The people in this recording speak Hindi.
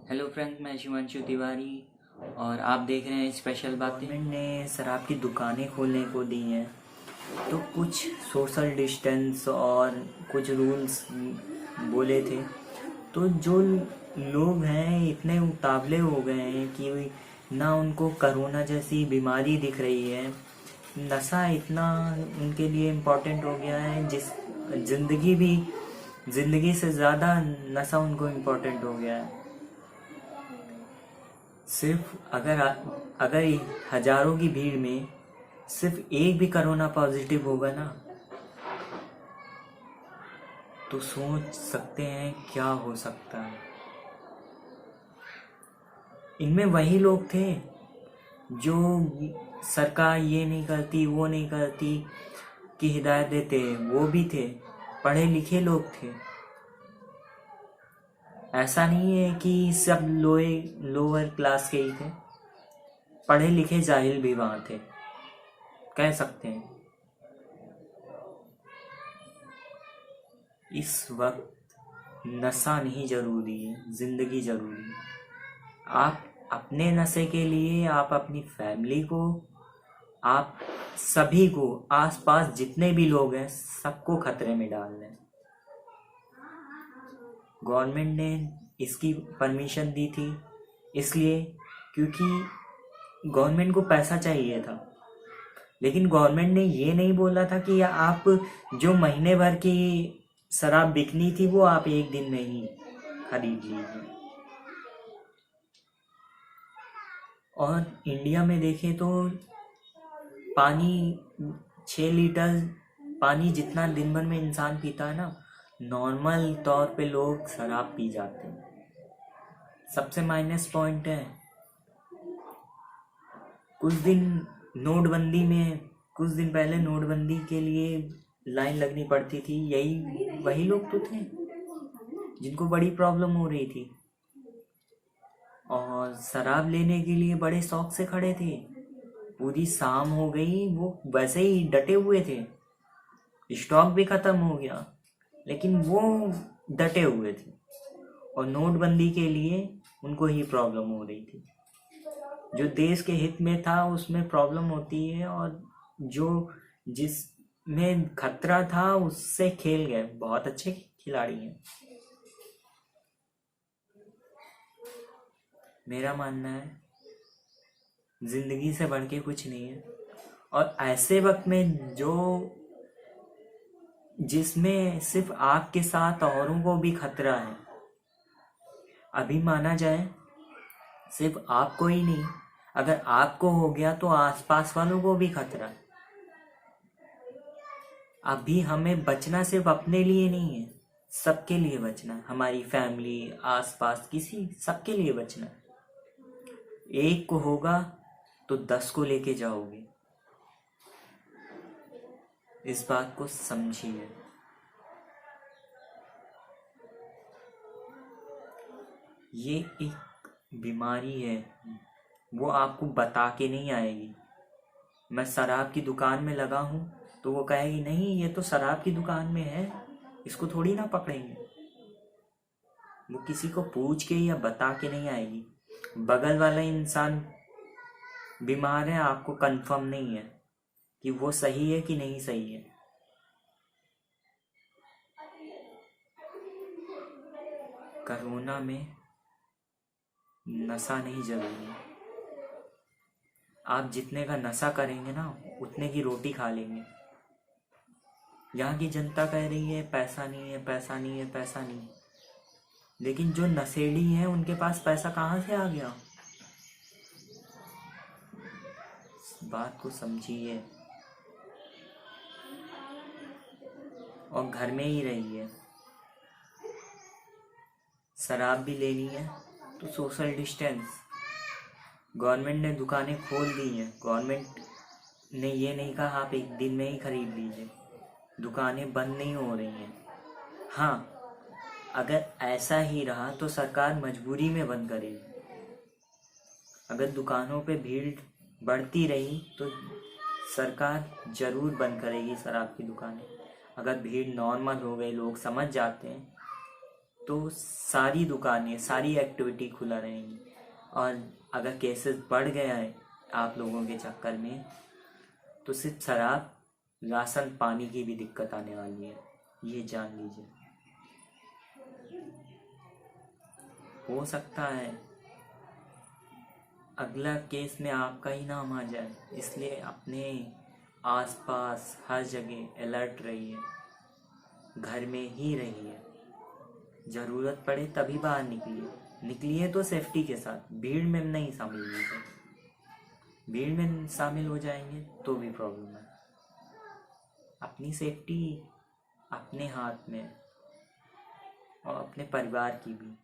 हेलो फ्रेंड्स, मैं शिवांशु तिवारी और आप देख रहे हैं स्पेशल बातें। गवर्नमेंट ने शराब की दुकानें खोलने को दी हैं, तो कुछ सोशल डिस्टेंस और कुछ रूल्स बोले थे। तो जो लोग हैं इतने उतावले हो गए हैं कि ना उनको कोरोना जैसी बीमारी दिख रही है, नशा इतना उनके लिए इम्पोर्टेंट हो गया है, ज़िंदगी से ज़्यादा नशा उनको इम्पोर्टेंट हो गया है। सिर्फ अगर हजारों की भीड़ में सिर्फ एक भी कोरोना पॉजिटिव होगा ना, तो सोच सकते हैं क्या हो सकता है। इनमें वही लोग थे जो सरकार ये नहीं करती वो नहीं करती की हिदायत देते, वो भी थे, पढ़े लिखे लोग थे। ऐसा नहीं है कि सब लोअर क्लास के ही थे, पढ़े लिखे जाहिल भी वहाँ थे, कह सकते हैं। इस वक्त नशा नहीं जरूरी है, जिंदगी जरूरी है। आप अपने नशे के लिए आप अपनी फैमिली को, आप सभी को, आसपास जितने भी लोग हैं सबको खतरे में डाल रहे हैं। गवर्नमेंट ने इसकी परमिशन दी थी इसलिए क्योंकि गवर्नमेंट को पैसा चाहिए था। लेकिन गवर्नमेंट ने ये नहीं बोला था कि आप जो महीने भर की शराब बिकनी थी वो आप एक दिन में ही खरीद लीजिए। और इंडिया में देखें तो पानी 6 लीटर पानी जितना दिन भर में इंसान पीता है ना, नॉर्मल तौर पे लोग शराब पी जाते हैं। सबसे माइनस पॉइंट है, कुछ दिन पहले नोटबंदी के लिए लाइन लगनी पड़ती थी, यही वही लोग तो थे जिनको बड़ी प्रॉब्लम हो रही थी और शराब लेने के लिए बड़े शौक से खड़े थे। पूरी शाम हो गई, वो वैसे ही डटे हुए थे, स्टॉक भी खत्म हो गया लेकिन वो डटे हुए थे। और नोटबंदी के लिए उनको ही प्रॉब्लम हो रही थी। जो देश के हित में था उसमें प्रॉब्लम होती है, और जो जिसमें खतरा था उससे खेल गए। बहुत अच्छे खिलाड़ी हैं। मेरा मानना है जिंदगी से बढ़ के कुछ नहीं है। और ऐसे वक्त में जिसमें सिर्फ आपके साथ औरों को भी खतरा है, अभी माना जाए सिर्फ आपको ही नहीं, अगर आपको हो गया तो आसपास वालों को भी खतरा है। अभी हमें बचना सिर्फ अपने लिए नहीं है, सबके लिए बचना है। हमारी फैमिली, आसपास किसी सबके लिए बचना है। एक को होगा तो 10 को लेके जाओगे, इस बात को समझिए। ये एक बीमारी है, वो आपको बता के नहीं आएगी। मैं शराब की दुकान में लगा हूँ तो वो कहेगी नहीं ये तो शराब की दुकान में है, इसको थोड़ी ना पकड़ेंगे। वो किसी को पूछ के या बता के नहीं आएगी। बगल वाला इंसान बीमार है, आपको कंफर्म नहीं है कि वो सही है कि नहीं सही है। कोरोना में नशा नहीं जरूरी। आप जितने का नशा करेंगे ना उतने की रोटी खा लेंगे। यहाँ की जनता कह रही है पैसा नहीं है, पैसा नहीं है, पैसा नहीं है। लेकिन जो नशेड़ी हैं उनके पास पैसा कहाँ से आ गया? बात को समझिए और घर में ही रहिए। शराब भी लेनी है तो सोशल डिस्टेंस। गवर्नमेंट ने दुकानें खोल दी हैं, गवर्नमेंट ने ये नहीं कहा आप एक दिन में ही खरीद लीजिए। दुकानें बंद नहीं हो रही हैं। हाँ, अगर ऐसा ही रहा तो सरकार मजबूरी में बंद करेगी। अगर दुकानों पे भीड़ बढ़ती रही तो सरकार जरूर बंद करेगी शराब की दुकानें। अगर भीड़ नॉर्मल हो गई, लोग समझ जाते हैं, तो सारी दुकानें, सारी एक्टिविटी खुला रहेंगी। और अगर केसेस बढ़ गया है आप लोगों के चक्कर में, तो सिर्फ शराब, राशन पानी की भी दिक्कत आने वाली है, ये जान लीजिए। हो सकता है अगला केस में आपका ही नाम आ जाए, इसलिए अपने आसपास हर जगह अलर्ट रहिए, घर में ही रहिए। ज़रूरत पड़े तभी बाहर निकलिए तो सेफ्टी के साथ, भीड़ में नहीं शामिल लीजिए। भीड़ में शामिल हो जाएंगे तो भी प्रॉब्लम है। अपनी सेफ्टी अपने हाथ में और अपने परिवार की भी।